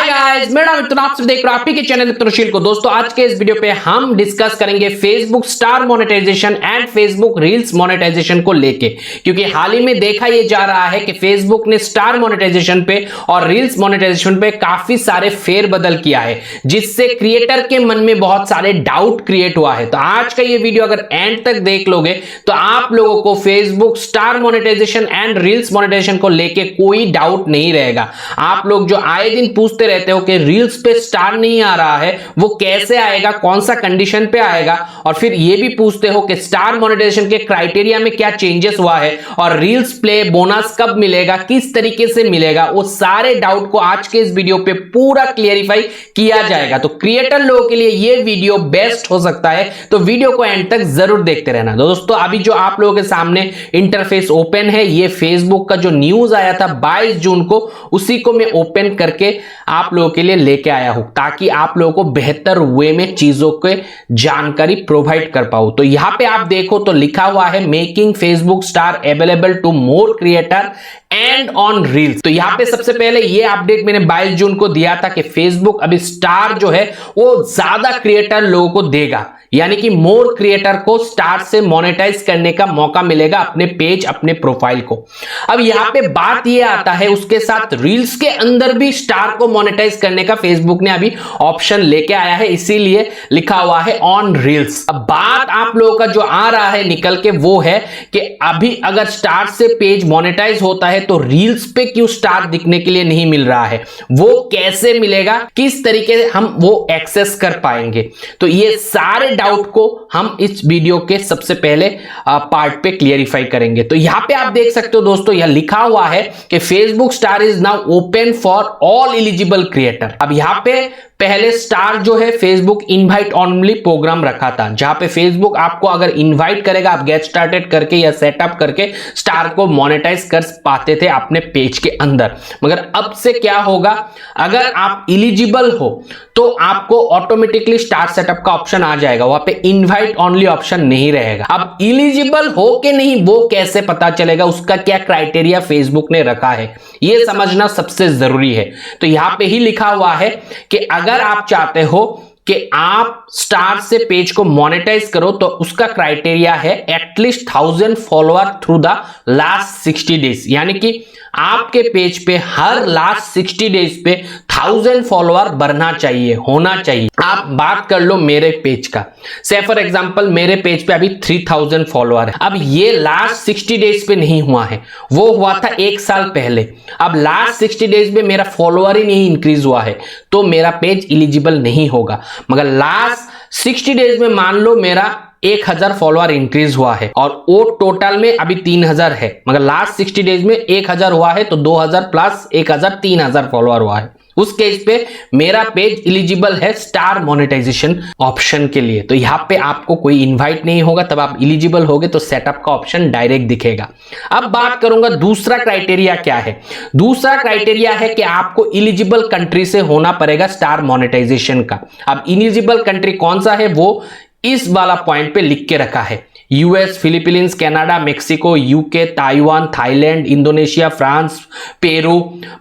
Hi guys, मेरा नाम मिथुन, आप सब देख रहे हो आप ही के चैनल मिथुनशील को। दोस्तों आज के इस वीडियो पे हम डिस्कस करेंगे Facebook star monetization and Facebook reels monetization को लेके, क्योंकि हाल ही में देखा ये जा रहा है कि फेसबुक ने स्टार मोनेटाइजेशन पे और रील्स मोनेटाइजेशन पे काफी सारे फेरबदल किया है, जिससे क्रिएटर के मन में बहुत सारे डाउट क्रिएट हुआ है। तो आज का ये वीडियो अगर एंड तक देख लोगे तो आप लोगों को Facebook star monetization and reels monetization को लेके कोई डाउट नहीं रहेगा। आप लोग जो आए दिन पूछते रहते हो कि रील्स पे स्टार नहीं आ रहा है, वो कैसे आएगा, कौन सा कंडीशन पे आएगा, और फिर ये भी पूछते हो कि स्टार मोनेटाइजेशन के क्राइटेरिया में क्या चेंजेस हुआ है और रील्स प्ले बोनस कब मिलेगा, किस तरीके से मिलेगा, वो सारे डाउट को आज के इस वीडियो पे पूरा क्लियरिफाई किया जाएगा। तो क्रिएटर लोगों के लिए ये वीडियो बेस्ट हो सकता है, तो वीडियो को एंड तक जरूर देखते रहना। दोस्तों अभी जो आप लोगों के सामने इंटरफेस ओपन है, ये फेसबुक का जो न्यूज आया था 22 जून को, उसी को मैं ओपन करके आप लोगों के लिए लेके आया हूं, ताकि आप लोगों को बेहतर वे में चीजों के जानकारी प्रोवाइड कर पाऊं। तो यहां पे आप देखो तो लिखा हुआ है making Facebook star available to more creator and on reels. तो यहां पे सबसे पहले ये अपडेट मैंने 22 जून को दिया था कि फेसबुक अभी स्टार जो है वो ज्यादा क्रिएटर लोगों को देगा, यानी कि मोर क्रिएटर को स्टार से मोनेटाइज करने का मौका मिलेगा अपने पेज, अपने प्रोफाइल को। अब यहां पे बात ये आता है, उसके साथ रील्स के अंदर भी स्टार को मोनेटाइज करने का फेसबुक ने अभी ऑप्शन लेके आया है, इसीलिए लिखा हुआ है ऑन रील्स। अब बात आप लोगों का जो आ रहा है निकल के वो है कि अभी अगर स्टार से पेज मोनेटाइज होता है तो रील्स पे क्यों स्टार दिखने के लिए नहीं मिल रहा है, वो कैसे मिलेगा, किस तरीके से हम वो एक्सेस कर पाएंगे। तो ये सारे डाउट को हम इस वीडियो के सबसे पहले पार्ट पे क्लियरिफाई करेंगे। तो यहां पे आप देख सकते हो दोस्तों, यह लिखा हुआ है कि Facebook star is now open for all eligible creator. अब यहां पे पहले स्टार जो है फेसबुक इनवाइट ओनली प्रोग्राम रखा था, जहां पे फेसबुक आपको अगर इनवाइट करेगा, आप गेट स्टार्टेड करके या सेटअप करके स्टार को मोनेटाइज कर पाते थे अपने पेज के अंदर। मगर अब से क्या होगा, अगर आप एलिजिबल हो तो आपको ऑटोमेटिकली स्टार सेटअप का ऑप्शन आ जाएगा, वहां पे इनवाइट ओनली ऑप्शन नहीं रहेगा। अब एलिजिबल हो कि नहीं वो कैसे पता चलेगा, उसका क्या क्राइटेरिया फेसबुक ने रखा है, यह समझना सबसे जरूरी है। तो यहां पे ही लिखा हुआ है कि अगर आप चाहते हो कि आप स्टार से पेज को मोनेटाइज करो तो उसका क्राइटेरिया है at least 1000 follower through the last 60 days, यानी कि आपके पेज पे हर लास्ट 60 डेज पे 1000 फॉलोअर बढ़ना चाहिए, होना चाहिए। आप बात कर लो मेरे पेज का, से फॉर एग्जांपल मेरे पेज पे अभी 3000 फॉलोअर है। अब ये लास्ट 60 डेज पे नहीं हुआ है, वो हुआ था 1 साल पहले। अब लास्ट 60 डेज में मेरा फॉलोअर ही नहीं इंक्रीज हुआ है तो मेरा पेज एलिजिबल नहीं होगा। मगर लास्ट 60 डेज में मान लो मेरा 1000 फॉलोअर इंक्रीज हुआ है और वो टोटल में अभी 3000 है, मगर लास्ट 60 डेज में 1000 हुआ है तो 2000 प्लस 1000 3000 फॉलोअर हुआ है। उस केस पे मेरा पेज एलिजिबल है स्टार मोनेटाइजेशन ऑप्शन के लिए। तो यहां पे आपको कोई इनवाइट नहीं होगा, तब आप एलिजिबल होगे तो सेटअप का ऑप्शन डायरेक्ट दिखेगा। अब बात करूंगा दूसरा क्राइटेरिया क्या है। दूसरा क्राइटेरिया है कि आपको एलिजिबल कंट्री से होना पड़ेगा स्टार मोनेटाइजेशन का। अब एलिजिबल कंट्री कौन सा है वो इस वाला पॉइंट पे लिख के रखा है, US, Philippines, Canada, Mexico, UK, Taiwan, Thailand, Indonesia, France, Peru,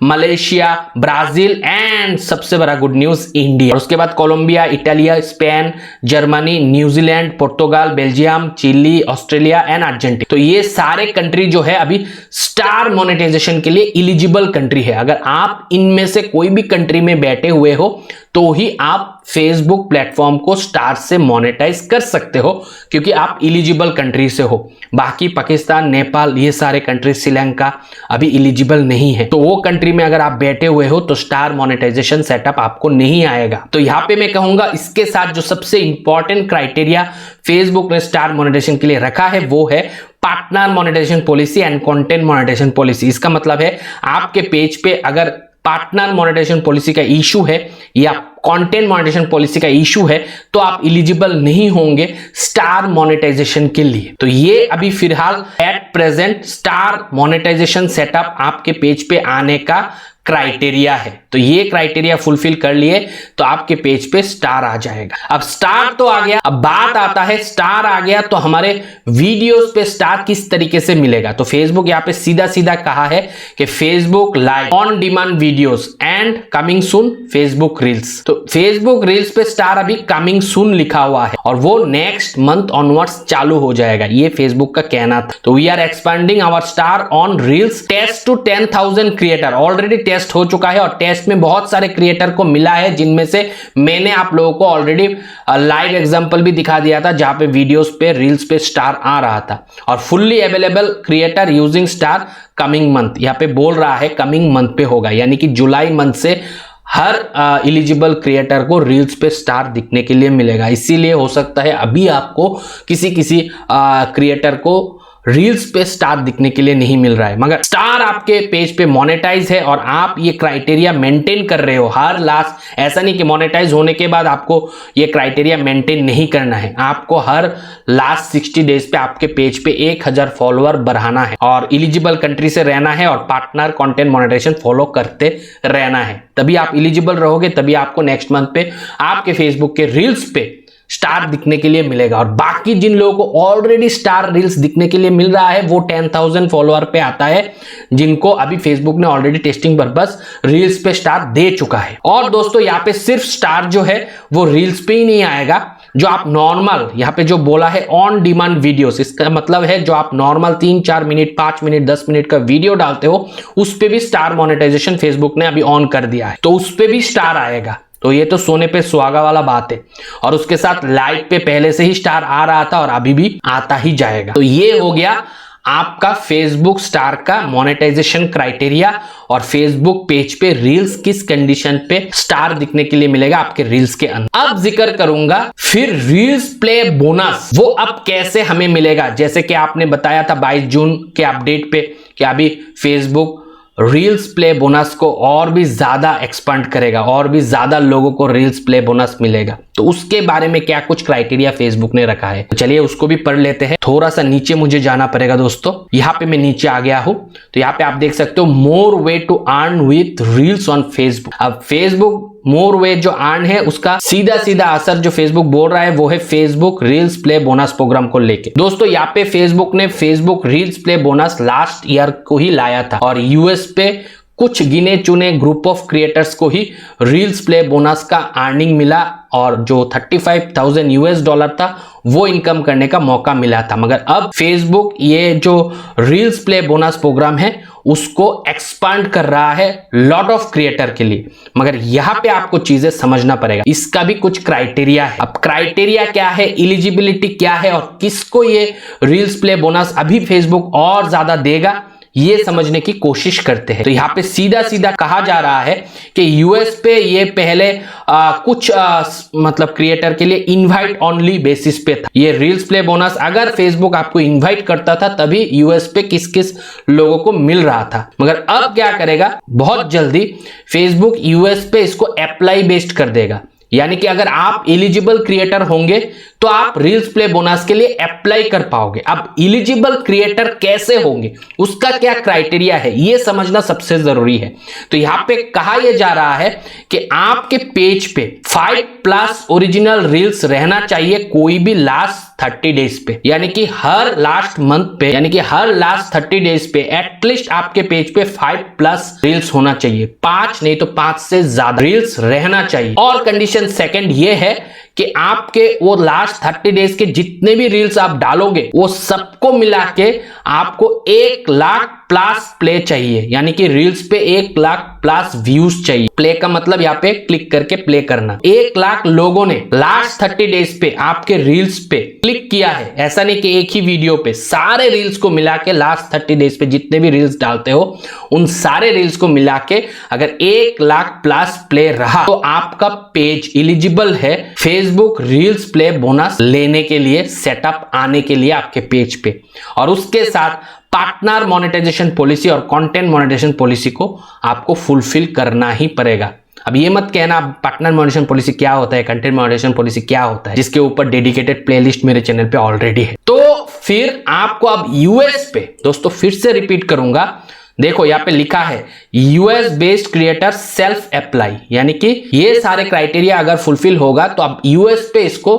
Malaysia, Brazil and सबसे बड़ा गुड न्यूज इंडिया। उसके बाद Colombia, Italia, Spain, Germany, New Zealand, पुर्तगाल, Belgium, Chile, Australia and Argentina. तो ये सारे कंट्री जो है अभी स्टार मोनेटाइजेशन के लिए एलिजिबल कंट्री है। अगर आप इनमें से कोई भी कंट्री में बैठे हुए हो तो ही आप फेसबुक प्लेटफॉर्म को स्टार से मोनेटाइज कर सकते हो, क्योंकि आप एलिजिबल कंट्री से हो। बाकी पाकिस्तान, नेपाल, ये सारे कंट्री, श्रीलंका अभी एलिजिबल नहीं है। तो वो कंट्री में अगर आप बैठे हुए हो तो स्टार मोनेटाइजेशन सेटअप आपको नहीं आएगा। तो यहां पे मैं कहूंगा इसके साथ जो सबसे इंपॉर्टेंट क्राइटेरिया फेसबुक ने स्टार मोनेटाइजेशन के लिए रखा है वो है partner monetization policy and content monetization policy. इसका मतलब है आपके पेज पे अगर पार्टनर मोनेटाइजेशन पॉलिसी का इशू है या कंटेंट मोनेटाइजेशन पॉलिसी का इशू है तो आप एलिजिबल नहीं होंगे स्टार मोनेटाइजेशन के लिए। तो ये अभी फिलहाल at present star monetization setup आपके पेज पे आने का क्राइटेरिया है। तो ये क्राइटेरिया फुलफिल कर लिए तो आपके पेज पे स्टार आ जाएगा। अब स्टार तो आ गया, अब बात आता है स्टार आ गया तो हमारे वीडियोस पे स्टार किस तरीके से मिलेगा। तो फेसबुक यहाँ पे सीधा सीधा कहा है कि Facebook live on demand videos and coming soon Facebook reels. तो फेसबुक रील्स पे स्टार अभी कमिंग सून लिखा हुआ है और वो नेक्स्ट मंथ ऑनवर्ड्स चालू हो जाएगा, ये फेसबुक का कहना था। तो we are expanding our star on reels test to 10,000 creator. Already test हो चुका है और टेस्ट में बहुत सारे क्रिएटर को मिला है, जिनमें से मैंने आप लोगों को ऑलरेडी लाइव एग्जांपल भी दिखा दिया था जहां पे वीडियोस पे रील्स पे स्टार आ रहा था। और fully available creator using star coming month, यहाँ पे बोल रहा है कमिंग मंथ पे होगा, यानी कि जुलाई मंथ से हर एलिजिबल क्रिएटर को रील्स पे स्टार दिखने के लिए मिलेगा। इसीलिए हो सकता है अभी आपको किसी क्रिएटर को रील्स पे स्टार दिखने के लिए नहीं मिल रहा है, मगर स्टार आपके पेज पे मोनेटाइज है और आप ये क्राइटेरिया मेंटेन कर रहे हो हर लास्ट। ऐसा नहीं कि मोनेटाइज होने के बाद आपको ये क्राइटेरिया मेंटेन नहीं करना है, आपको हर लास्ट 60 डेज पे आपके पेज पे 1000 फॉलोअर बढ़ाना है और एलिजिबल कंट्री से रहना है और पार्टनर कंटेंट मोनेटाइजेशन फॉलो करते रहना है। तभी आप एलिजिबल रहोगे, तभी आपको नेक्स्ट मंथ पे आपके फेसबुक के रील्स पे स्टार दिखने के लिए मिलेगा। और बाकी जिन लोगों को ऑलरेडी स्टार रील्स दिखने के लिए मिल रहा है वो 10,000 फॉलोअर पे आता है, जिनको अभी फेसबुक ने ऑलरेडी टेस्टिंग पर्पस रील्स पे स्टार दे चुका है। और दोस्तों यहाँ पे सिर्फ स्टार जो है वो रील्स पे ही नहीं आएगा, जो आप नॉर्मल यहाँ पे जो बोला है ऑन डिमांड वीडियोस, इसका मतलब है जो आप नॉर्मल 3-4 मिनट 5 मिनट 10 मिनट का वीडियो डालते हो उस पे भी स्टार मोनेटाइजेशन फेसबुक ने अभी ऑन कर दिया है, तो उस पे भी स्टार आएगा। तो ये तो सोने पे सुहागा वाला बात है। और उसके साथ लाइव पे पहले से ही स्टार आ रहा था और अभी भी आता ही जाएगा। तो ये हो गया आपका फेसबुक स्टार का मोनेटाइजेशन क्राइटेरिया और फेसबुक पेज पे रील्स किस कंडीशन पे स्टार दिखने के लिए मिलेगा आपके रील्स के अंदर। अब जिक्र करूंगा फिर रील्स प्ले बोनस, वो अब कैसे हमें मिलेगा। जैसे कि आपने बताया था 22 जून के अपडेट पे कि अभी फेसबुक रील्स प्ले बोनस को और भी ज्यादा एक्सपांड करेगा और भी ज्यादा लोगों को रील्स प्ले बोनस मिलेगा। तो उसके बारे में क्या कुछ क्राइटेरिया फेसबुक ने रखा है, तो चलिए उसको भी पढ़ लेते हैं। थोड़ा सा नीचे मुझे जाना पड़ेगा दोस्तों, यहाँ पे मैं नीचे आ गया हूं। तो यहाँ पे आप देख सकते हो more way to earn with reels on Facebook. अब फेसबुक मोर वे जो अर्न है उसका सीधा सीधा असर जो फेसबुक बोल रहा है वो है Facebook reels play bonus program को लेके। दोस्तों यहाँ पे फेसबुक ने Facebook reels play bonus last year को ही लाया था और यूएस पे कुछ गिने चुने ग्रुप ऑफ क्रिएटर्स को ही रील्स प्ले बोनस का अर्निंग मिला और जो $35,000 था वो इनकम करने का मौका मिला था। मगर अब फेसबुक ये जो रील्स प्ले बोनस प्रोग्राम है उसको एक्सपांड कर रहा है लॉट ऑफ क्रिएटर के लिए। मगर यहाँ पे आपको चीजें समझना पड़ेगा, इसका भी कुछ क्राइटेरिया है। अब क्राइटेरिया क्या है, एलिजिबिलिटी क्या है और किसको ये रील्स प्ले बोनस अभी फेसबुक और ज्यादा देगा, ये समझने की कोशिश करते हैं। तो यहाँ पे सीधा सीधा कहा जा रहा है कि यूएस पे ये पहले कुछ मतलब क्रिएटर के लिए इनवाइट ऑनली बेसिस पे था ये रील्स प्ले बोनस। अगर फेसबुक आपको इनवाइट करता था तभी यूएस पे किस किस लोगों को मिल रहा था। मगर अब क्या करेगा, बहुत जल्दी फेसबुक यूएस पे इसको अप्लाई बेस्ड कर देगा, यानी कि अगर आप एलिजिबल क्रिएटर होंगे तो आप रील्स प्ले बोनस के लिए अप्लाई कर पाओगे। अब एलिजिबल क्रिएटर कैसे होंगे, उसका क्या क्राइटेरिया है, ये समझना सबसे जरूरी है। तो यहां पे कहा यह जा रहा है कि आपके पेज पे 5+ ओरिजिनल रील्स रहना चाहिए कोई भी लास्ट 30 डेज पे, यानी कि हर लास्ट मंथ पे, यानी कि हर लास्ट 30 डेज पे एटलीस्ट आपके पेज पे 5+ रील्स होना चाहिए। 5 नहीं तो 5 से ज्यादा रील्स रहना चाहिए। और कंडीशन सेकंड ये है कि आपके वो लास्ट 30 डेज के जितने भी रील्स आप डालोगे वो सबको मिला के आपको 1 लाख प्लस प्ले चाहिए, यानी कि रील्स पे 1 लाख प्लस व्यूज चाहिए। प्ले का मतलब यहाँ पे क्लिक करके प्ले करना। 1 लाख लोगों ने लास्ट 30 डेज पे आपके रील्स पे क्लिक किया है, ऐसा नहीं कि एक ही वीडियो पे, सारे रील्स को मिला के लास्ट 30 डेज पे जितने भी रील्स डालते हो उन सारे रील्स को मिला के अगर 1 लाख प्लस प्ले रहा तो आपका पेज एलिजिबल है फेसबुक रील्स प्ले बोनस लेने के लिए, सेटअप आने के लिए आपके पेज पे। और उसके साथ पार्टनर मोनेटाइजेशन पॉलिसी और कंटेंट मोनेटाइजेशन पॉलिसी को आपको फुलफिल करना ही पड़ेगा। अब ये मत कहना पार्टनर मोनेटाइजेशन पॉलिसी क्या होता है, कंटेंट मोनेटाइजेशन पॉलिसी क्या होता है, जिसके ऊपर डेडिकेटेड प्लेलिस्ट मेरे चैनल पे ऑलरेडी है। तो फिर आपको अब यूएस पे, दोस्तों फिर से रिपीट करूंगा, देखो यहाँ पे लिखा है US based creator self apply, यानी कि ये सारे क्राइटेरिया अगर फुलफिल होगा तो अब यूएस पे इसको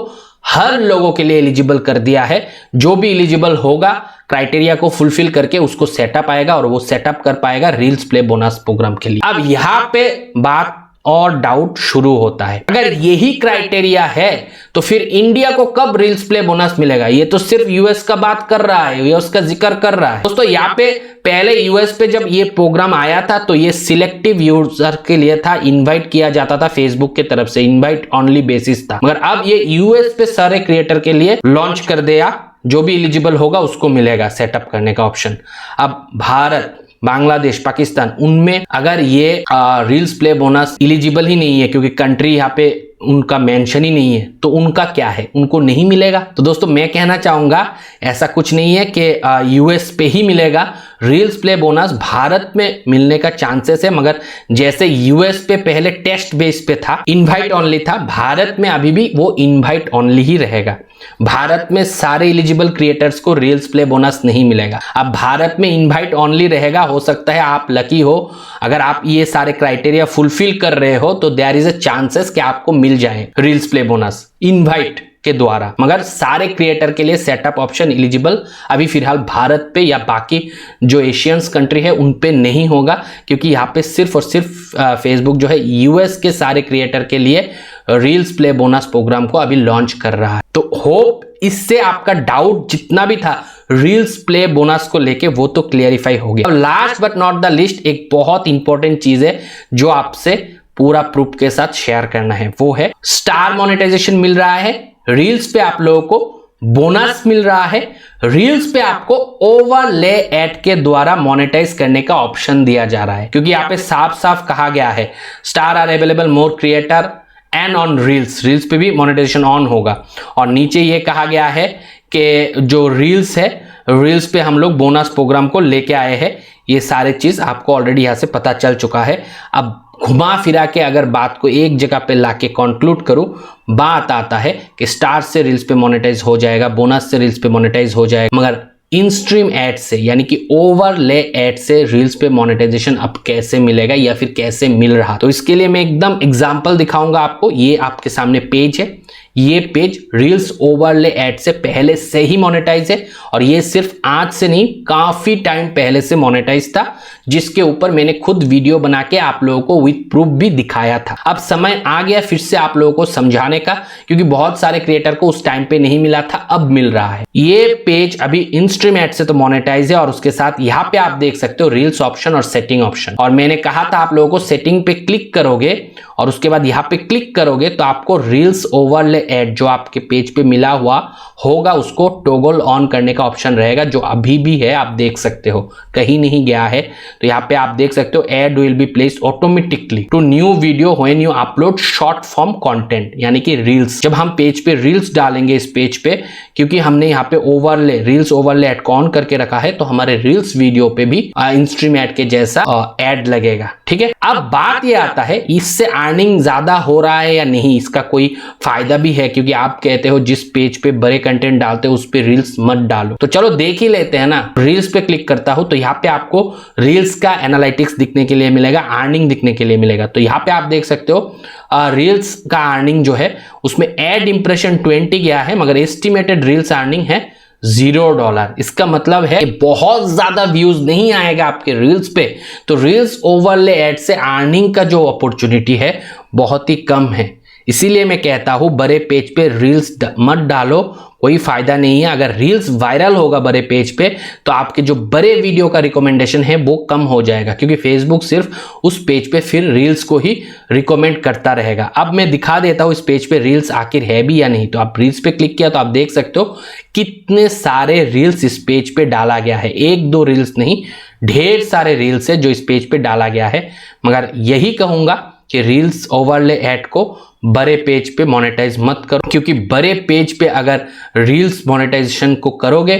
हर लोगों के लिए एलिजिबल कर दिया है। जो भी एलिजिबल होगा क्राइटेरिया को फुलफिल करके उसको सेटअप आएगा और वो सेटअप कर पाएगा रील्स प्ले बोनस प्रोग्राम के लिए। अब यहां पे बात और डाउट शुरू होता है, अगर यही क्राइटेरिया है तो फिर इंडिया को कब रील्स प्ले बोनस मिलेगा? ये तो सिर्फ यूएस का बात कर रहा है, यूएस का जिक्र कर रहा है। दोस्तों यहाँ पे पहले यूएस पे जब ये प्रोग्राम आया था तो ये सिलेक्टिव यूजर के लिए था, इनवाइट किया जाता था फेसबुक की तरफ से, इनवाइट ओनली बेसिस था। मगर अब ये यूएस पे सारे क्रिएटर के लिए लॉन्च कर दिया, जो भी एलिजिबल होगा उसको मिलेगा सेटअप करने का ऑप्शन। अब भारत, बांग्लादेश, पाकिस्तान, उनमें अगर ये रील्स प्ले बोनस एलिजिबल ही नहीं है क्योंकि कंट्री यहाँ पे उनका मेंशन ही नहीं है, तो उनका क्या है, उनको नहीं मिलेगा। तो दोस्तों मैं कहना चाहूंगा ऐसा कुछ नहीं है कि यूएस पे ही मिलेगा रील्स प्ले बोनस, भारत में मिलने का चांसेस है। मगर जैसे यूएस पे पहले टेस्ट बेस पे था, इनवाइट ओनली था, भारत में अभी भी वो इनवाइट ओनली ही रहेगा। भारत में सारे एलिजिबल क्रिएटर्स को रील्स प्ले बोनस नहीं मिलेगा। अब भारत में इनवाइट ओनली रहेगा। हो सकता है आप लकी हो, अगर आप ये सारे क्राइटेरिया फुलफिल कर रहे हो तो देयर इज अ चांसेस कि आपको मिल जाए रील्स प्ले बोनस इनवाइट के द्वारा। मगर सारे क्रिएटर के लिए सेटअप ऑप्शन एलिजिबल अभी फिलहाल भारत पे या बाकी जो एशियंस कंट्री है उन पे नहीं होगा, क्योंकि यहाँ पे सिर्फ और सिर्फ फेसबुक जो है यूएस के सारे क्रिएटर के लिए रील्स प्ले बोनस प्रोग्राम को अभी लॉन्च कर रहा है। तो होप इससे आपका डाउट जितना भी था रील्स प्ले बोनस को लेके वो तो क्लियरिफाई हो गया। Last but not the list एक बहुत इंपॉर्टेंट चीज है जो आपसे पूरा प्रूफ के साथ शेयर करना है, वो है स्टार मोनेटाइजेशन मिल रहा है, रील्स पे आप लोगों को बोनस मिल रहा है, रील्स पे आपको ओवरले ऐड के द्वारा मोनेटाइज करने का ऑप्शन दिया जा रहा है। क्योंकि यहाँ पे साफ साफ कहा गया है star are available more creator and on reels, reels पे भी मोनेटाइजेशन ऑन होगा। और नीचे ये कहा गया है कि जो रील्स है, रील्स पे हम लोग बोनस प्रोग्राम को लेके आए हैं। ये सारे चीज आपको ऑलरेडी यहाँ से पता चल चुका है। अब घुमा फिरा के अगर बात को एक जगह पे लाके कंक्लूड करूं, बात आता है कि स्टार से रील्स पे मोनेटाइज हो जाएगा, बोनस से रील्स पे मोनेटाइज हो जाएगा, मगर इन स्ट्रीम एड से यानी कि ओवरले एड से रील्स पे मोनेटाइजेशन अब कैसे मिलेगा या फिर कैसे मिल रहा। तो इसके लिए मैं एकदम एग्जांपल दिखाऊंगा आपको। ये आपके सामने पेज है, ये पेज रील्स ओवरले एड से पहले से ही मोनेटाइज है और ये सिर्फ आज से नहीं, काफी टाइम पहले से मोनेटाइज था, जिसके ऊपर मैंने खुद वीडियो बना के आप लोगों को विद प्रूफ भी दिखाया था। अब समय आ गया फिर से आप लोगों को समझाने का, क्योंकि बहुत सारे क्रिएटर को उस टाइम पे नहीं मिला था, अब मिल रहा है। ये पेज अभी इन स्ट्रीम एड से तो मोनेटाइज है और उसके साथ यहाँ पे आप देख सकते हो रील्स ऑप्शन और सेटिंग ऑप्शन। और मैंने कहा था आप लोगों को सेटिंग पे क्लिक करोगे और उसके बाद यहाँ पे क्लिक करोगे तो आपको रील्स ओवरले ऐड जो आपके पेज पे मिला हुआ होगा उसको टॉगल ऑन करने का ऑप्शन रहेगा, जो अभी भी है, आप देख सकते हो, कहीं नहीं गया है। तो यहाँ पे आप देख सकते हो ad will be placed automatically to new video when you upload short form content, यानी कि रील्स। जब हम पेज पे रील्स डालेंगे इस पेज पे, क्योंकि हमने यहाँ पे ओवरले रील्स ओवरले ऐड को ऑन करके रखा है, तो हमारे रील्स वीडियो पे भी इंस्ट्रीम ऐड के जैसा ऐड लगेगा। ठीक है, अब बात ये आता है इससे अर्निंग ज्यादा हो रहा है या नहीं, इसका कोई फायदा भी है, क्योंकि आप कहते हो जिस पेज पे बड़े कंटेंट डालते हो उस पे रील्स मत डालो। तो चलो देख ही लेते हैं ना। रील्स पे क्लिक करता हूं तो यहाँ पे आपको रील्स का एनालिटिक्स दिखने के लिए मिलेगा, अर्निंग दिखने के लिए मिलेगा। तो यहाँ पे आप देख सकते हो रील्स का अर्निंग जो है उसमें एड इंप्रेशन 20 गया है, मगर एस्टिमेटेड रील्स अर्निंग है $0। इसका मतलब है बहुत ज्यादा व्यूज नहीं आएगा आपके रील्स पे, तो रील्स ओवरले ऐड से अर्निंग का जो अपॉर्चुनिटी है बहुत ही कम है। इसीलिए मैं कहता हूं बड़े पेज पे रील्स मत डालो, कोई फायदा नहीं है। अगर रील्स वायरल होगा बड़े पेज पे तो आपके जो बड़े वीडियो का रिकमेंडेशन है वो कम हो जाएगा, क्योंकि फेसबुक सिर्फ उस पेज पे फिर रील्स को ही रिकमेंड करता रहेगा। अब मैं दिखा देता हूं इस पेज पे रील्स आखिर है भी या नहीं। तो आप रील्स पे क्लिक किया तो आप देख सकते हो कितने सारे रील्स इस पेज पे डाला गया है। एक दो रील्स नहीं, ढेर सारे रील्स है जो इस पेज पे डाला गया है। मगर यही कहूंगा कि रील्स ओवरले ऐड को बड़े पेज पे मोनेटाइज मत करो, क्योंकि बड़े पेज पे अगर रील्स मोनेटाइजेशन को करोगे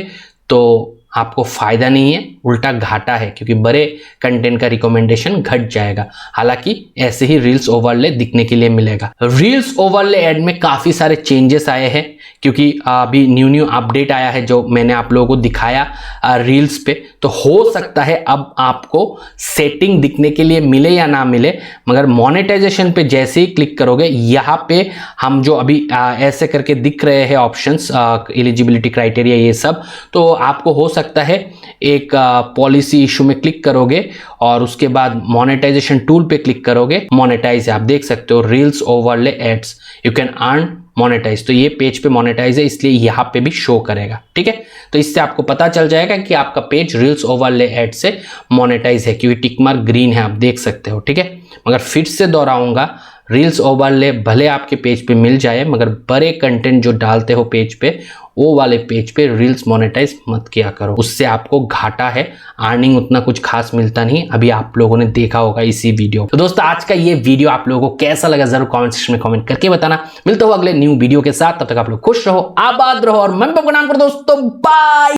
तो आपको फायदा नहीं है, उल्टा घाटा है, क्योंकि बड़े कंटेंट का रिकमेंडेशन घट जाएगा। हालांकि ऐसे ही रील्स ओवरले दिखने के लिए मिलेगा। रील्स ओवरले ऐड में काफी सारे चेंजेस आए हैं, क्योंकि अभी न्यू अपडेट आया है जो मैंने आप लोगों को दिखाया रील्स पे। तो हो सकता है अब आपको सेटिंग दिखने के लिए मिले या ना मिले, मगर मोनेटाइजेशन पे जैसे ही क्लिक करोगे, यहाँ पे हम जो अभी ऐसे करके दिख रहे हैं ऑप्शंस, एलिजिबिलिटी क्राइटेरिया ये सब, तो आपको हो सकता है एक पॉलिसी इशू में क्लिक करोगे और उसके बाद मोनेटाइजेशन टूल पे क्लिक करोगे, मोनेटाइज है, आप देख सकते हो reels overlay ads, you can earn monetize. तो ये पेज पे मोनेटाइज है, इसलिए यहाँ पे भी शो करेगा। ठीक है, तो इससे आपको पता चल जाएगा कि आपका पेज रील्स ओवरले एड से मोनेटाइज है, क्योंकि टिक मार्क ग्रीन है, आप देख सकते हो। ठीक है, मगर फिर से दोहराऊंगा, रील्स ओवरले भले आपके पेज पे मिल जाए, मगर बड़े कंटेंट जो डालते हो पेज पे, वो वाले पेज पे रील्स मोनेटाइज मत किया करो, उससे आपको घाटा है, अर्निंग उतना कुछ खास मिलता नहीं। अभी आप लोगों ने देखा होगा इसी वीडियो। तो दोस्तों आज का ये वीडियो आप लोगों को कैसा लगा जरूर कमेंट सेक्शन में कमेंट करके बताना। मिलते हो अगले न्यू वीडियो के साथ, तब तक आप लोग खुश रहो, आबाद रहो और मन पर प्रणाम करो दोस्तों, बाय।